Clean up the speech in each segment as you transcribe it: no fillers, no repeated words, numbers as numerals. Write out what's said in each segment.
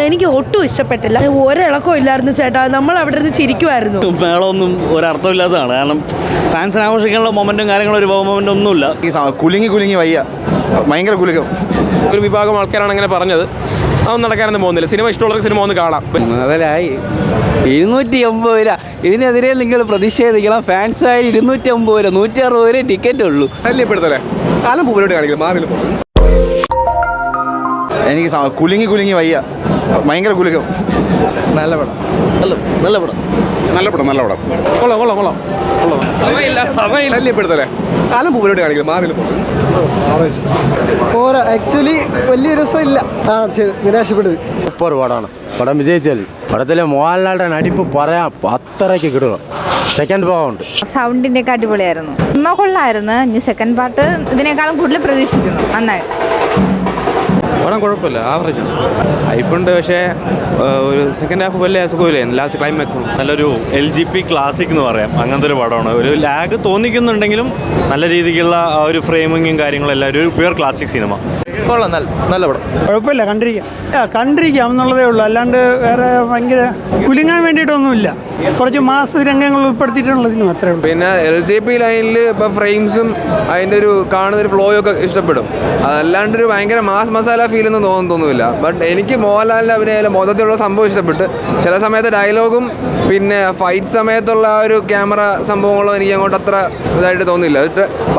എനിക്ക് ഒട്ടും ഇഷ്ടപ്പെട്ടില്ല. ഒരിളക്കവും ഇല്ലായിരുന്നു ചേട്ടാ. നമ്മൾ അവിടെ നിന്ന് ചിരിക്കുമായിരുന്നു. മേളമൊന്നും ഒരർത്ഥമില്ലാത്തതാണ്. കാരണം ഫാൻസിനെ ആഘോഷിക്കാനുള്ള മൊമെൻറ്റും കാര്യങ്ങളും ഒരു മൊമെൻ്റ് ഒന്നുമില്ല. ഈ കുലുങ്ങി വയ്യ, ഭയങ്കര കുലുക്കം. ഒരു വിഭാഗം ആൾക്കാരാണ് അങ്ങനെ പറഞ്ഞത്. അതൊന്നും നടക്കാനൊന്നും പോകുന്നില്ല. സിനിമ ഇഷ്ടമുള്ളവർക്ക് സിനിമ ഒന്ന് കാണാം. മുതലായി 280 രൂപ. ഇതിനെതിരെ നിങ്ങൾ പ്രതിഷേധിക്കണം. ഫാൻസായി 250 രൂപ, 160 രൂപ ടിക്കറ്റ് ഉള്ളൂ. ശല്യപ്പെടുത്തല്ലേ? കാലം പൂവിലോട്ട് കാണിക്കില്ല. മാവിലും എനിക്ക് കുലുങ്ങി വയ്യ, ഭയങ്കര കുലുക്കം. നല്ല പടം. കൊള്ളാം. സമയമില്ല. ശല്യപ്പെടുത്തല്ലേ? കാലം പൂവിലോട്ട് കാണിക്കില്ല. മാവിലും പോരാ. ആക്ച്വലി വലിയ രസമില്ല. നിരാശപ്പെടുത്. സൂപ്പർ പടമാണ്. പടം വിജയിച്ചാൽ പടത്തിലെ മോഹൻലാലിന്റെ നടിപ്പ് പറയാം അത്രയ്ക്ക് കിട്ടണം. സെക്കൻഡ് ഭാഗമുണ്ട്. സൗണ്ടിൻ്റെ ഒക്കെ അടിപൊളിയായിരുന്നു. സിനിമ കൊള്ളായിരുന്നു. ഇനി സെക്കൻഡ് പാർട്ട് ഇതിനേക്കാളും കൂടുതൽ പ്രതീക്ഷിക്കുന്നു. നന്നായി. പടം കുഴപ്പമില്ല, ആവറേജ് ആണ്. ഹൈപ്പുണ്ട്, പക്ഷേ ഒരു സെക്കൻഡ് ഹാഫ് വലിയ സുഖമില്ല. ലാസ്റ്റ് ക്ലൈമാക്സും നല്ലൊരു LGP ക്ലാസിക് എന്ന് പറയാം. അങ്ങനത്തെ ഒരു പടമാണ്. ഒരു ലാഗ് തോന്നിക്കുന്നുണ്ടെങ്കിലും നല്ല രീതിക്കുള്ള ആ ഒരു ഫ്രെയിമിങ്ങും കാര്യങ്ങളും എല്ലാം ഒരു പ്യുവർ ക്ലാസിക് സിനിമ. കൊള്ളാം. നല്ല പടം. കുഴപ്പമില്ല, കണ്ടിരിക്കാം എന്നുള്ളതേ ഉള്ളൂ. അല്ലാണ്ട് വേറെ ഭയങ്കര കുലുങ്ങാൻ വേണ്ടിയിട്ടൊന്നുമില്ല. കുറച്ച് മാസ് രംഗങ്ങൾ ഉൾപ്പെടുത്തിയിട്ടുള്ളതിനും അത്രേ ഉള്ളൂ. പിന്നെ LGP ലൈനിൽ ഇപ്പോൾ ഫ്രെയിംസും അതിൻ്റെ ഒരു കാണുന്നൊരു ഫ്ലോയും ഒക്കെ ഇഷ്ടപ്പെടും. അതല്ലാണ്ടൊരു ഭയങ്കര മാസ് മസാല ഫീലൊന്നും തോന്നുന്നില്ല. ബട്ട് എനിക്ക് മോഹൻലാലിൻ്റെ അഭിനയം മൊത്തത്തിലുള്ള സംഭവം ഇഷ്ടപ്പെട്ട്. ചില സമയത്ത് ഡയലോഗും പിന്നെ ഫൈറ്റ് സമയത്തുള്ള ആ ഒരു ക്യാമറ സംഭവങ്ങളും എനിക്ക് അങ്ങോട്ട് അത്ര ഇതായിട്ട് തോന്നില്ല.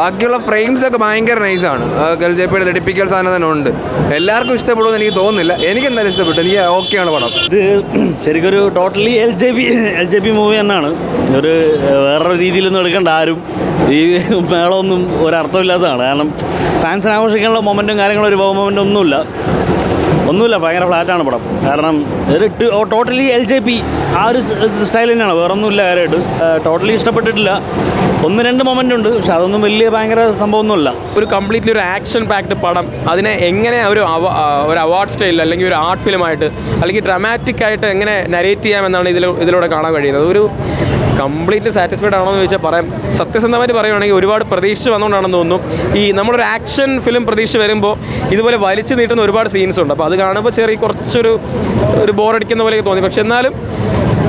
ബാക്കിയുള്ള ഫ്രെയിംസ് ഒക്കെ ഭയങ്കര നൈസാണ്. LGPയുടെ ടിപ്പിക്കൽ സാധനം തന്നെ ഉണ്ട്. എല്ലാവർക്കും ഇഷ്ടപ്പെടുമെന്ന് എനിക്ക് തോന്നുന്നില്ല. എനിക്ക് എന്തായാലും ഇഷ്ടപ്പെട്ടു. എനിക്ക് ഓക്കെയാണ് പടം. ഇത് ശരിക്കും ഒരു ടോട്ടലി LGP മൂവി തന്നെയാണ്. ഒരു വേറൊരു രീതിയിലൊന്നും എടുക്കേണ്ട ആരും. ഈ മേളമൊന്നും ഒരർത്ഥമില്ലാത്തതാണ്. കാരണം ഫാൻസിനെ ആഘോഷിക്കാനുള്ള മൊമെൻറ്റും കാര്യങ്ങളും ഒരു മൊമെൻ്റ് ഒന്നുമില്ല. ഭയങ്കര ഫ്ലാറ്റാണ് പടം. കാരണം ഒരു ടോട്ടലി LGP ആ ഒരു സ്റ്റൈൽ തന്നെയാണ്. വേറൊന്നുമില്ല. കാര്യമായിട്ട് ടോട്ടലി ഇഷ്ടപ്പെട്ടിട്ടില്ല. 1-2 മൊമെൻ്റ് ഉണ്ട്, പക്ഷെ അതൊന്നും വലിയ ഭയങ്കര സംഭവമൊന്നുമില്ല. ഒരു കംപ്ലീറ്റ്ലി ഒരു ആക്ഷൻ പാക്ഡ് പടം. അതിനെ എങ്ങനെ ഒരു അവാർഡ് സ്റ്റൈലിൽ അല്ലെങ്കിൽ ഒരു ആർട്ട് ഫിലിമായിട്ട് അല്ലെങ്കിൽ ഡ്രാമാറ്റിക് ആയിട്ട് എങ്ങനെ നരേറ്റ് ചെയ്യാമെന്നാണ് ഇതിലൂടെ കാണാൻ കഴിയുന്നത്. ഒരു കംപ്ലീറ്റ്ലി സാറ്റിസ്ഫൈഡ് ആണോ എന്ന് ചോദിച്ചാൽ പറയാം. സത്യസന്ധമായിട്ട് പറയുകയാണെങ്കിൽ ഒരുപാട് പ്രതീക്ഷ വന്നുകൊണ്ടാണെന്ന് തോന്നുന്നു. ഈ നമ്മളൊരു ആക്ഷൻ ഫിലിം പ്രതീക്ഷ വരുമ്പോൾ ഇതുപോലെ വലിച്ചു നീട്ടുന്ന ഒരുപാട് സീൻസ് ഉണ്ട്. അപ്പോൾ അത് കാണുമ്പോൾ കുറച്ചൊരു ബോറടിക്കുന്ന പോലെയൊക്കെ തോന്നി. പക്ഷെ എന്നാലും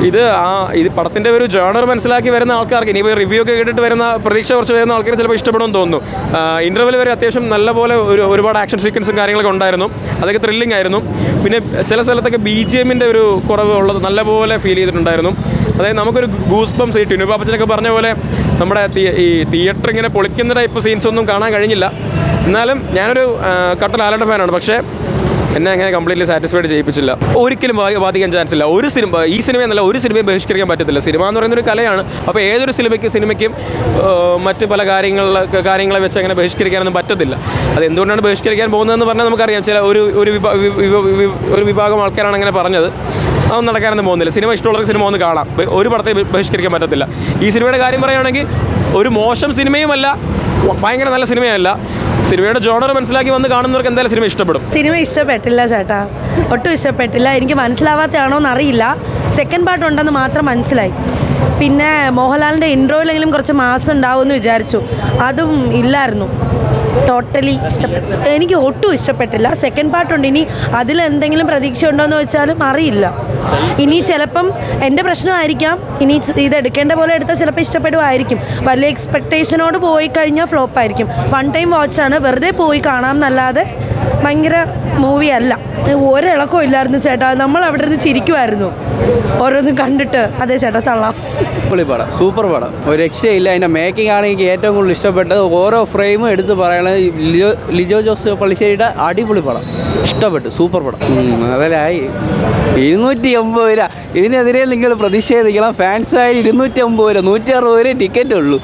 ഇത് പടത്തിൻ്റെ ഒരു ജേണർ മനസ്സിലാക്കി വരുന്ന ആൾക്കാർക്ക്, ഇനിയിപ്പോൾ റിവ്യൂ ഒക്കെ കേട്ടിട്ട് വരുന്ന പ്രതീക്ഷ കുറച്ച് വരുന്ന ആൾക്കാർ ചിലപ്പോൾ ഇഷ്ടപ്പെടുമെന്ന് തോന്നുന്നു. ഇൻ്റർവെൽ വരെ അത്യാവശ്യം നല്ലപോലെ ഒരുപാട് ആക്ഷൻ സീക്വൻസും കാര്യങ്ങളൊക്കെ ഉണ്ടായിരുന്നു. അതൊക്കെ ത്രില്ലിംഗ് ആയിരുന്നു. പിന്നെ ചില സ്ഥലത്തൊക്കെ BGMൻ്റെ ഒരു കുറവ് ഉള്ളത് നല്ലപോലെ ഫീൽ ചെയ്തിട്ടുണ്ടായിരുന്നു. അതായത് നമുക്കൊരു ഗൂസ് ബംസ് ഈ ടിനു പാപ്പച്ചനൊക്കെ പറഞ്ഞ പോലെ നമ്മുടെ ഈ തിയേറ്റർ ഇങ്ങനെ പൊളിക്കുന്ന ടൈപ്പ് സീൻസ് ഒന്നും കാണാൻ കഴിഞ്ഞില്ല. എന്നാലും ഞാനൊരു കട്ടൽ ആലയുടെ ഫാനാണ്. പക്ഷേ എന്നെ അങ്ങനെ കംപ്ലീറ്റ്ലി സാറ്റിസ്ഫൈഡ് ചെയ്യിപ്പിച്ചില്ല. ഒരിക്കലും ബാധിക്കാൻ ചാൻസ് ഇല്ല. ഈ സിനിമ എന്നല്ല, ഒരു സിനിമയും ബഹിഷ്കരിക്കാൻ പറ്റത്തില്ല. സിനിമ എന്ന് പറയുന്നൊരു കലയാണ്. അപ്പോൾ ഏതൊരു സിനിമയ്ക്കും മറ്റ് പല കാര്യങ്ങളെ വെച്ച് അങ്ങനെ ബഹിഷ്കരിക്കാനൊന്നും പറ്റത്തില്ല. അത് എന്തുകൊണ്ടാണ് ബഹിഷ്കരിക്കാൻ പോകുന്നതെന്ന് പറഞ്ഞാൽ നമുക്കറിയാം. ചില ഒരു വിഭാഗം ആൾക്കാരാണ് അങ്ങനെ പറഞ്ഞത്. അതൊന്നും നടക്കാനൊന്നും പോകുന്നില്ല. സിനിമ ഇഷ്ടമുള്ളവർക്ക് സിനിമ ഒന്ന് കാണാം. ഒരു പടത്തെ ബഹിഷ്കരിക്കാൻ പറ്റത്തില്ല. ഈ സിനിമയുടെ കാര്യം പറയുകയാണെങ്കിൽ ഒരു മോശം സിനിമയുമല്ല, ഭയങ്കര നല്ല സിനിമയല്ല. സിനിമയുടെ ജോണർ മനസ്സിലാക്കി വന്ന് കാണുന്നവർക്ക് എന്തായാലും സിനിമ ഇഷ്ടപ്പെടും. സിനിമ ഇഷ്ടപ്പെട്ടില്ല ചേട്ടാ, ഒട്ടും ഇഷ്ടപ്പെട്ടില്ല. എനിക്ക് മനസ്സിലാവാത്തതാണോ എന്നറിയില്ല. സെക്കൻഡ് പാർട്ട് ഉണ്ടെന്ന് മാത്രം മനസ്സിലായി. പിന്നെ മോഹൻലാലിൻ്റെ ഇൻട്രോയിലെങ്കിലും കുറച്ച് മാസം ഉണ്ടാവുമെന്ന് വിചാരിച്ചു. അതും ഇല്ലായിരുന്നു. ടോട്ടലി ഇഷ്ടപ്പെട്ടു. എനിക്ക് ഒട്ടും ഇഷ്ടപ്പെട്ടില്ല. സെക്കൻഡ് പാർട്ടുണ്ട്. ഇനി അതിലെന്തെങ്കിലും പ്രതീക്ഷ ഉണ്ടോ എന്ന് വെച്ചാലും അറിയില്ല. ഇനി ചിലപ്പം എൻ്റെ പ്രശ്നമായിരിക്കാം. ഇനി ഇതെടുക്കേണ്ട പോലെ എടുത്താൽ ചിലപ്പോൾ ഇഷ്ടപ്പെടുമായിരിക്കും. വലിയ എക്സ്പെക്റ്റേഷനോട് പോയി കഴിഞ്ഞാൽ ഫ്ലോപ്പായിരിക്കും. 1 ടൈം വാച്ചാണ്. വെറുതെ പോയി കാണാം എന്നല്ലാതെ ഭയങ്കര മൂവിയല്ല. ഒരിളക്കവും ഇല്ലായിരുന്നു ചേട്ടാ. നമ്മൾ അവിടെ നിന്ന് ചിരിക്കുമായിരുന്നു ഓരോന്നും കണ്ടിട്ട്. അതെ ചേട്ടാ, തള്ളാം. പൊളി പടം, സൂപ്പർ പടം, ഒരു രക്ഷയില്ല. അതിൻ്റെ മേക്കിംഗ് ആണ് എനിക്ക് ഏറ്റവും കൂടുതൽ ഇഷ്ടപ്പെട്ടത്. ഓരോ ഫ്രെയിമും എടുത്ത് പറയണത് ലിജോ ജോസ് പള്ളിശ്ശേരിയുടെ അടിപൊളി പടം. ഇഷ്ടപ്പെട്ടു, സൂപ്പർ പടം. മുതലായി 280 രൂപ. ഇതിനെതിരെ നിങ്ങൾ പ്രതിഷേധിക്കണം. ഫാൻസായി 250 രൂപ, 160 രൂപ ടിക്കറ്റ് ഉള്ളൂ.